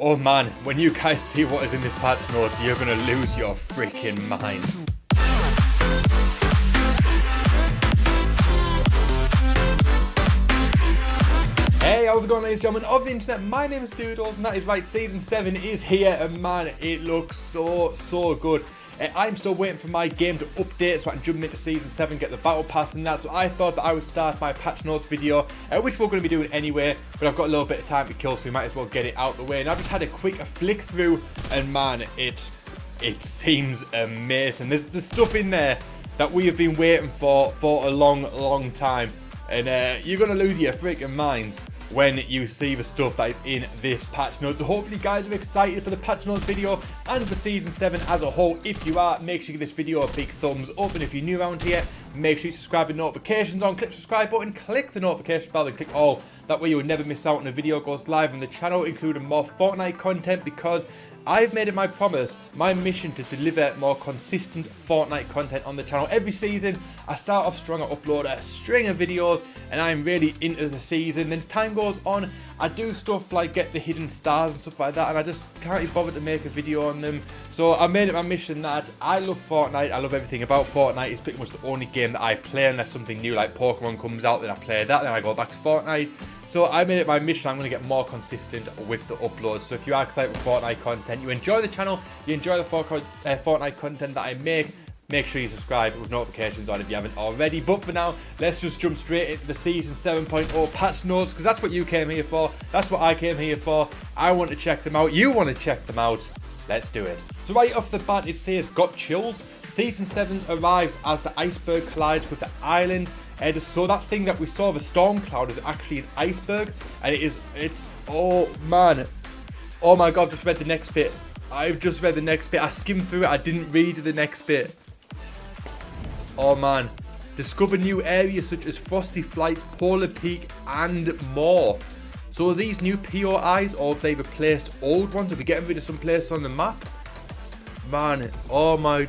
Oh man, when you guys see what is in this patch notes, you're gonna lose your freaking mind. Hey, how's it going, ladies and gentlemen of the internet? My name is Doodles, and that is right, Season 7 is here, and man, it looks so good. I'm still waiting for my game to update so I can jump into Season 7, get the Battle Pass and that, so I thought that I would start my patch notes video, which we're going to be doing anyway, but I've got a little bit of time to kill, so we might as well get it out of the way. And I've just had a quick flick through, and man, it seems amazing. There's stuff in there that we have been waiting for a long time, and you're going to lose your freaking minds when you see the stuff that is in this patch notes. So hopefully you guys are excited for the patch notes video and for Season 7 as a whole. If you are, make sure you give this video a big thumbs up, and if you're new around here, make sure you subscribe with notifications on. Click the subscribe button, click the notification bell, and click all. That way you will never miss out when a video goes live on the channel, including more Fortnite content, because I've made it my promise, my mission, to deliver more consistent Fortnite content on the channel. Every season, I start off strong, I upload a string of videos, and I'm really into the season. Then as time goes on, I do stuff like get the hidden stars and stuff like that, and I just can't be bothered to make a video on them. So I made it my mission that I love Fortnite, I love everything about Fortnite. It's pretty much the only game that I play unless something new like Pokemon comes out, then I play that, then I go back to Fortnite. So I made it my mission, I'm going to get more consistent with the uploads. So if you are excited with Fortnite content, you enjoy the channel, you enjoy the Fortnite content that I make sure you subscribe with notifications on if you haven't already. But for now, let's just jump straight into the Season 7.0 patch notes, because that's what you came here for, that's what I came here for. I want to check them out, you want to check them out. Let's do it. So right off the bat, it says, got chills. Season 7 arrives as the iceberg collides with the island. So that thing that we saw, the storm cloud, is actually an iceberg, and it's, oh man, oh my god, I've just read the next bit. I've just read the next bit. I skimmed through it, I didn't read the next bit. Oh man. Discover new areas such as Frosty Flight, Polar Peak, and more. So are these new POIs, or have they replaced old ones? Are we getting rid of some places on the map? Man, oh my,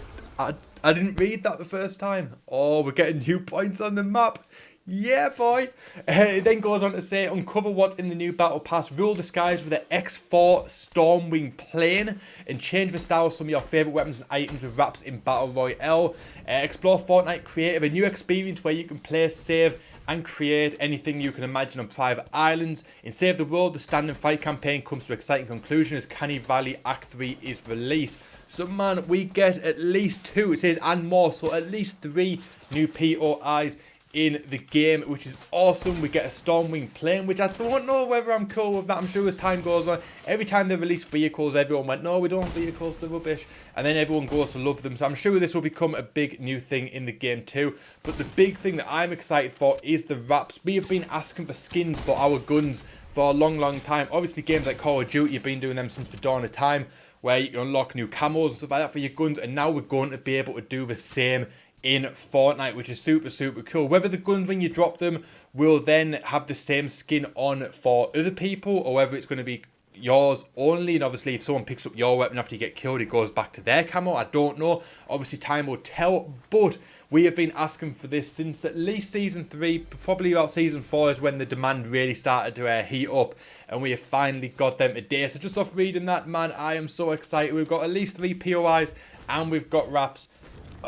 I didn't read that the first time. Oh, we're getting new points on the map. Yeah, boy. It then goes on to say, uncover what's in the new Battle Pass, rule the skies with an X4 Stormwing plane, and change the style of some of your favourite weapons and items with wraps in Battle Royale. Explore Fortnite Creative, a new experience where you can play, save, and create anything you can imagine on private islands. In Save the World, the Stand and Fight campaign comes to an exciting conclusion as Canny Valley Act 3 is released. So man, we get at least 2, it says, and more, so at least 3 new POIs in the game, which is awesome. We get a Stormwing plane, which I don't know whether I'm cool with that. I'm sure as time goes on, every time they release vehicles, everyone went, no, we don't have vehicles, they're rubbish, and then everyone goes to love them. So I'm sure this will become a big new thing in the game too. But the big thing that I'm excited for is the wraps. We have been asking for skins for our guns for a long time. Obviously games like Call of Duty, you've been doing them since the dawn of time, where you can unlock new camos and stuff like that for your guns, and now we're going to be able to do the same in Fortnite, which is super cool. Whether the guns, when you drop them, will then have the same skin on for other people, or whether it's going to be yours only. And obviously if someone picks up your weapon after you get killed, it goes back to their camo. I don't know, obviously time will tell, but we have been asking for this since at least Season 3, probably about Season 4 is when the demand really started to heat up, and we have finally got them today. So just off reading that, man, I am so excited. We've got at least 3 POIs, and we've got wraps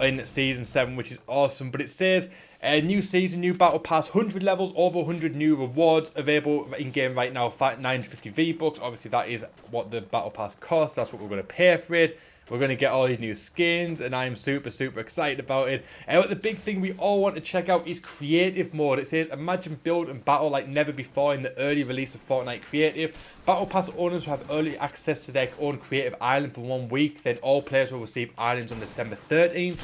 in Season 7, which is awesome. But it says, new season, new battle pass, 100 levels, over 100 new rewards available in game right now, 950 V-Bucks. Obviously that is what the battle pass costs, that's what we're going to pay for it. We're going to get all these new skins, and I'm super excited about it. But the big thing we all want to check out is creative mode. It says, imagine, build, and battle like never before in the early release of Fortnite Creative. Battle Pass owners will have early access to their own creative island for 1 week. Then all players will receive islands on December 13th.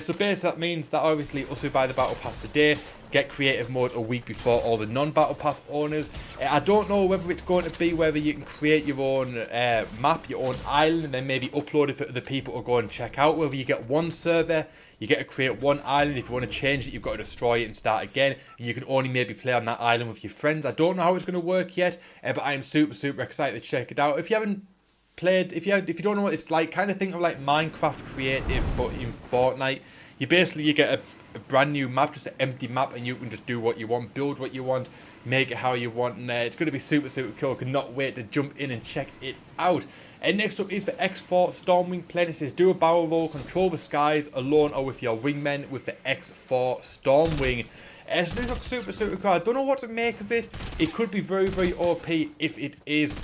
So basically that means that obviously us who buy the Battle Pass today get creative mode a week before all the non-Battle Pass owners. I don't know whether it's going to be whether you can create your own map, your own island, and then maybe upload it for other people to go and check out. Whether you get one server, you get to create one island. If you want to change it, you've got to destroy it and start again, and you can only maybe play on that island with your friends. I don't know how it's going to work yet, but I am super excited to check it out. If you haven't played, if you don't know what it's like, kind of think of like Minecraft Creative but in Fortnite. You get a brand new map, just an empty map, and you can just do what you want, build what you want, make it how you want, and it's going to be super, super cool. I cannot wait to jump in and check it out. And next up is the X4 Stormwing plane. It says, do a barrel roll, control the skies alone or with your wingmen with the X4 Stormwing. So this looks super, super cool. I don't know what to make of it. It could be very, very OP if it is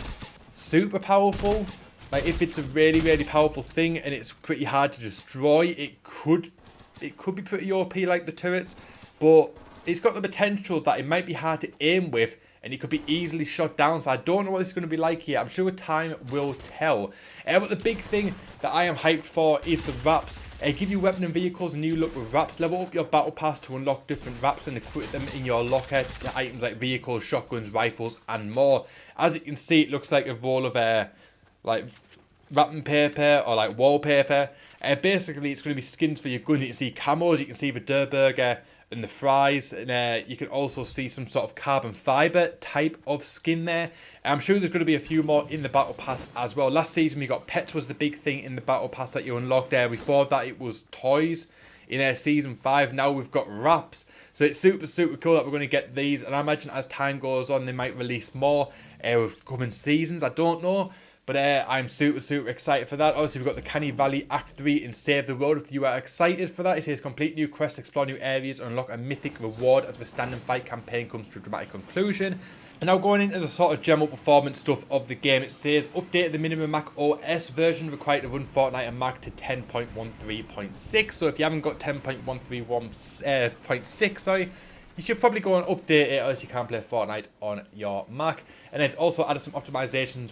super powerful. Like, if it's a really, really powerful thing and it's pretty hard to destroy, it could be pretty OP like the turrets. But it's got the potential that it might be hard to aim with, and it could be easily shot down. So I don't know what this is going to be like here. I'm sure time will tell. But the big thing that I am hyped for is the wraps. Give you weapon and vehicles a new look with wraps. Level up your battle pass to unlock different wraps and equip them in your locker. Items like vehicles, shotguns, rifles, and more. As you can see, it looks like a roll of like wrapping paper or like wallpaper. Basically, it's going to be skins for your guns. You can see camos. You can see the Der Burger and the fries, and you can also see some sort of carbon fiber type of skin there. I'm sure there's going to be a few more in the battle pass as well. Last season we got pets was the big thing in the battle pass that you unlocked there. Before that it was toys in season 5. Now we've got wraps, so it's super, super cool that we're going to get these, and I imagine as time goes on they might release more with coming seasons. I don't know. But I'm super, super excited for that. Obviously, we've got the Canny Valley Act 3 and Save the World. If you are excited for that, it says complete new quests, explore new areas, and unlock a mythic reward as the Stand and Fight campaign comes to a dramatic conclusion. And now going into the sort of general performance stuff of the game, it says update the minimum Mac OS version required to run Fortnite and Mac to 10.13.6. So if you haven't got 10.131.6, sorry, you should probably go and update it, or else you can't play Fortnite on your Mac. And then it's also added some optimizations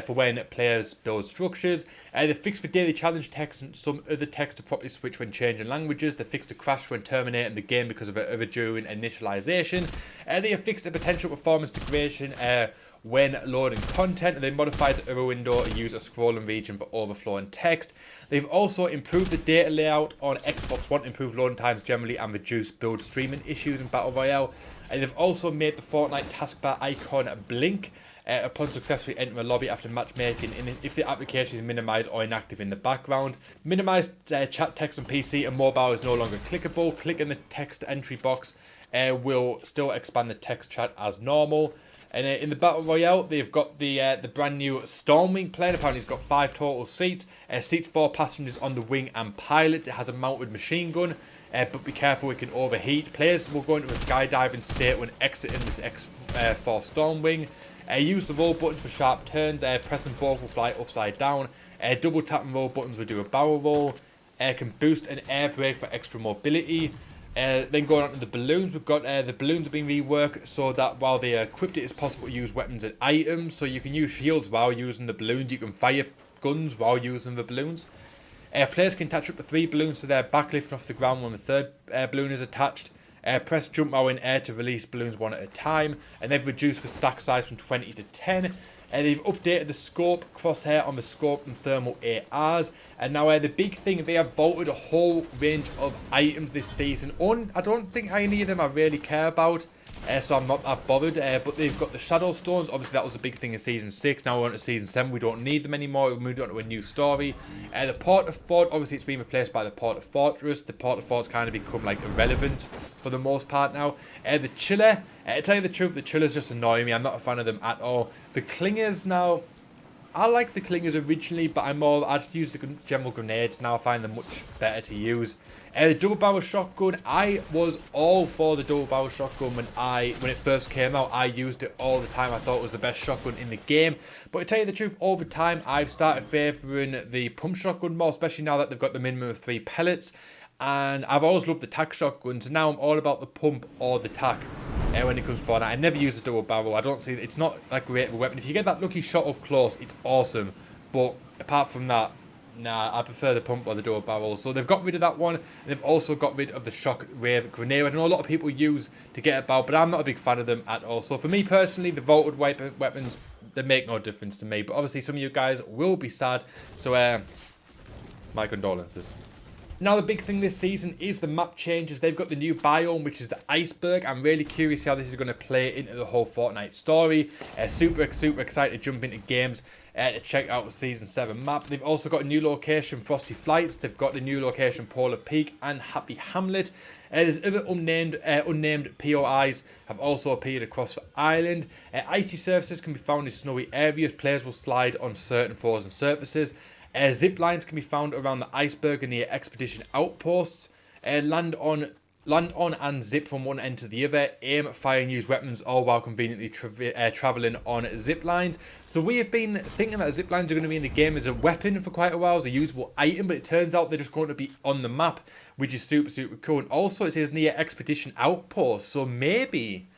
for when players build structures. They fixed the daily challenge text and some other text to properly switch when changing languages. They fixed a crash when terminating the game because of it during initialization. They have fixed a potential performance degradation when loading content, and they modified the error window to use a scrolling region for overflowing text. They've also improved the data layout on Xbox One, improved loading times generally, and reduced build streaming issues in Battle Royale. And they've also made the Fortnite taskbar icon blink upon successfully entering a lobby after matchmaking, and if the application is minimized or inactive in the background. Minimized chat text on PC and mobile is no longer clickable. Clicking the text entry box will still expand the text chat as normal. And in the Battle Royale, they've got the brand new Stormwing plane. Apparently, it's got 5 total seats. Seats for passengers on the wing and pilots. It has a mounted machine gun, but be careful, it can overheat. Players will go into a skydiving state when exiting this X4 Stormwing. Use the roll buttons for sharp turns. Pressing both will fly upside down. Double tap and roll buttons will do a barrel roll. Can boost an air brake for extra mobility. Then going on to the balloons, we've got the balloons have been reworked so that while they are equipped, it is possible to use weapons and items. So you can use shields while using the balloons. You can fire guns while using the balloons. Players can attach up to 3 balloons to their back, lifting off the ground when the 3rd balloon is attached. Press jump while in air to release balloons one at a time. And they've reduced the stack size from 20 to 10. They've updated the scope crosshair on the scope and thermal ARs. And now the big thing, they have vaulted a whole range of items this season. I don't think any of them I really care about, so I'm not that bothered. But they've got the Shadow Stones. Obviously, that was a big thing in Season 6. Now we're on to Season 7. We don't need them anymore. We've moved on to a new story. The Port of Fort, obviously, it's been replaced by the Port of Fortress. The Port of Fort's kind of become like irrelevant for the most part now. The Chiller, to tell you the truth, the Chillers just annoy me. I'm not a fan of them at all. The Clingers now, I like the Clingers originally, but I just use the general grenades. Now I find them much better to use. The double barrel shotgun, I was all for the double barrel shotgun when it first came out. I used it all the time. I thought it was the best shotgun in the game. But to tell you the truth, over time I've started favouring the pump shotgun more, especially now that they've got the minimum of 3 pellets. And I've always loved the tac shotguns. Now I'm all about the pump or the tac when it comes to Fortnite. I never use a double barrel. I don't see it's not that great of a weapon. If you get that lucky shot up close, it's awesome. But apart from that, nah, I prefer the pump or the double barrel. So they've got rid of that one. And they've also got rid of the shockwave grenade. I know a lot of people use to get about, but I'm not a big fan of them at all. So for me personally, the vaulted weapons, they make no difference to me. But obviously some of you guys will be sad. So my condolences. Now, the big thing this season is the map changes. They've got the new biome, which is the iceberg. I'm really curious how this is going to play into the whole Fortnite story. Super excited to jump into games to check out the Season 7 map. They've also got a new location, Frosty Flights. They've got the new location, Polar Peak and Happy Hamlet. There's other unnamed POIs have also appeared across the island. Icy surfaces can be found in snowy areas. Players will slide on certain frozen surfaces. Zip lines can be found around the iceberg and near expedition outposts. Land on and zip from one end to the other. Aim, fire and use weapons all while conveniently travelling on zip lines. So we have been thinking that zip lines are going to be in the game as a weapon for quite a while, as a usable item, but it turns out they're just going to be on the map, which is super cool. And also it says near expedition outposts, so maybe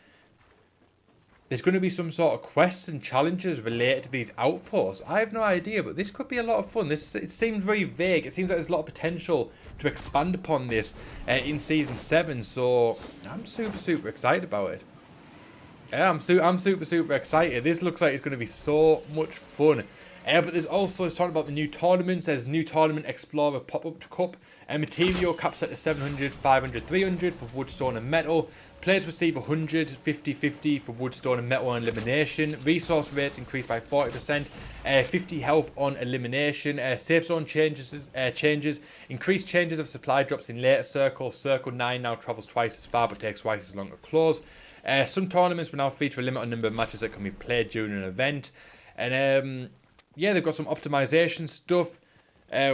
there's going to be some sort of quests and challenges related to these outposts. I have no idea, but this could be a lot of fun. It seems very vague. It seems like there's a lot of potential to expand upon this in Season 7, so I'm super excited about it. Yeah, I'm super excited. This looks like it's going to be so much fun. But there's also, it's talking about the new tournaments. There's new tournament Explorer pop-up cup. Material cap set to 700, 500, 300 for wood, stone and metal. Players receive 100, 50 for wood, stone and metal on elimination. Resource rates increased by 40%. 50 health on elimination. Safe zone changes. Increased changes of supply drops in later circles. Circle 9 now travels twice as far but takes twice as long to close. Some tournaments will now feature a limited number of matches that can be played during an event. And yeah, they've got some optimization stuff,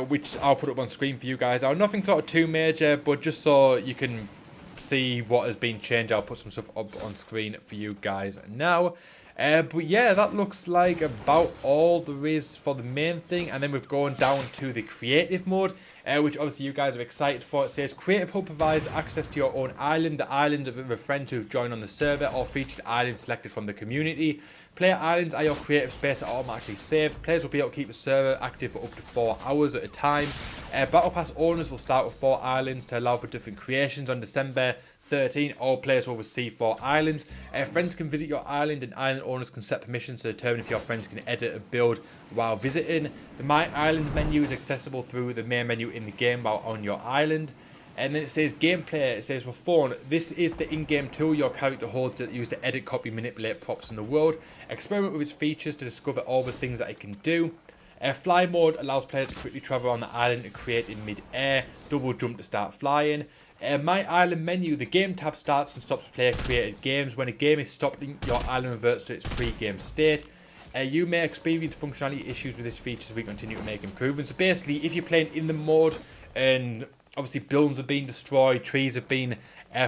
which I'll put up on screen for you guys. Now, nothing sort of too major, but just so you can see what has been changed, I'll put some stuff up on screen for you guys now. But yeah, that looks like about all there is for the main thing. And then we've gone down to the creative mode, which obviously you guys are excited for. It says Creative Hub provides access to your own island, the island of a friend who've joined on the server, or featured island selected from the community. Player islands are your creative space that are automatically saved. Players will be able to keep the server active for up to 4 hours at a time. Battle Pass owners will start with 4 islands to allow for different creations. On December 13, all players will receive 4 islands. Friends can visit your island, and island owners can set permissions to determine if your friends can edit a build while visiting. The My Island menu is accessible through the main menu in the game while on your island. And then it says gameplay. It says for phone, this is the in-game tool your character holds that use to edit, copy, manipulate props in the world. Experiment with its features to discover all the things that it can do. Fly mode allows players to quickly travel on the island and create in mid-air. Double jump to start flying. My Island menu, the game tab starts and stops player created games. When a game is stopped, your island reverts to its pre-game state. You may experience functionality issues with this feature as we continue to make improvements. So basically, if you're playing in the mode and obviously buildings have been destroyed, trees have been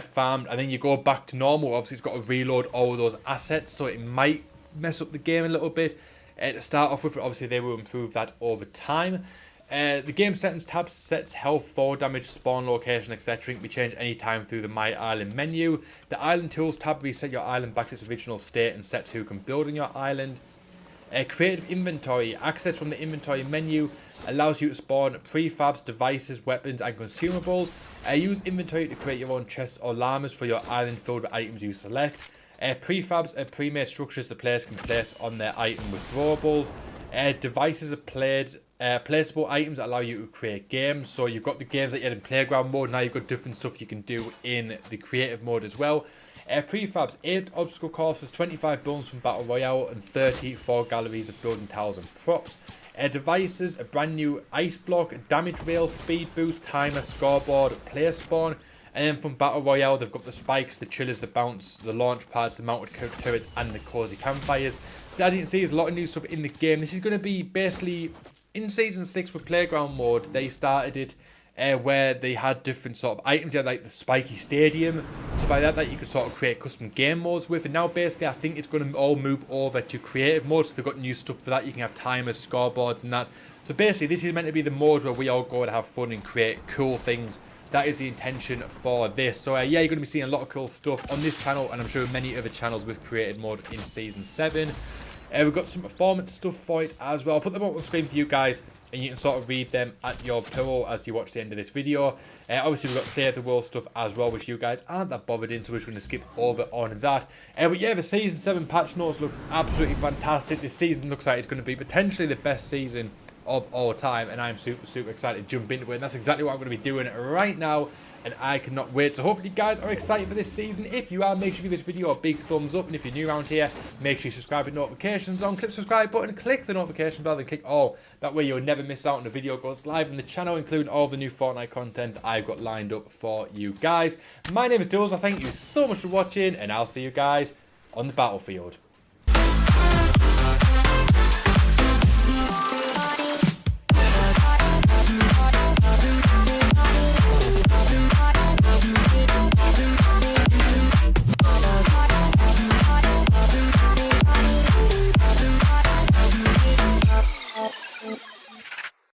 farmed, and then you go back to normal, obviously it's got to reload all of those assets, so it might mess up the game a little bit to start off with, but obviously they will improve that over time. The game settings tab sets health, fall damage, spawn location, etc. It can be changed anytime through the My Island menu. The Island Tools tab reset your island back to its original state and sets who can build on your island. Creative Inventory, access from the inventory menu allows you to spawn prefabs, devices, weapons and consumables. Use inventory to create your own chests or llamas for your island filled with items you select. Prefabs are pre-made structures the players can place on their item with throwables. Devices are placeable items that allow you to create games. So you've got the games that you had in playground mode, now you've got different stuff you can do in the creative mode as well. Prefabs, 8 obstacle courses, 25 buildings from Battle Royale and 34 galleries of building tiles and props. Devices, a brand new ice block, damage rail, speed boost, timer, scoreboard, player spawn. And then from Battle Royale, they've got the spikes, the chillers, the bounce, the launch pads, the mounted turrets, and the cozy campfires. So as you can see, there's a lot of new stuff in the game. This is going to be basically in Season 6 with Playground mode. They started it where they had different sort of items. You had like the spiky stadium, stuff like that you could sort of create custom game modes with. And now basically I think it's going to all move over to creative mode. So they've got new stuff for that. You can have timers, scoreboards and that. So basically this is meant to be the mode where we all go and have fun and create cool things. That is the intention for this. So yeah, you're going to be seeing a lot of cool stuff on this channel, and I'm sure many other channels with creative mode in Season 7. We've got some performance stuff for it as well. I'll put them up on the screen for you guys, and you can sort of read them at your peril as you watch the end of this video. Obviously, we've got Save the World stuff as well, which you guys aren't that bothered in, so we're just going to skip over on that. But yeah, the Season 7 patch notes looks absolutely fantastic. This season looks like it's going to be potentially the best season of all time, and I'm super excited to jump into it, and that's exactly what I'm going to be doing right now, and I cannot wait. So hopefully you guys are excited for this season. If you are, make sure you give this video a big thumbs up, and if you're new around here, make sure you subscribe with notifications on. Click the subscribe button, click the notification bell, then click all. That way you'll never miss out when the video goes live on the channel, including all the new Fortnite content I've got lined up for you guys. My name is Doodles. I thank you so much for watching, and I'll see you guys on the battlefield.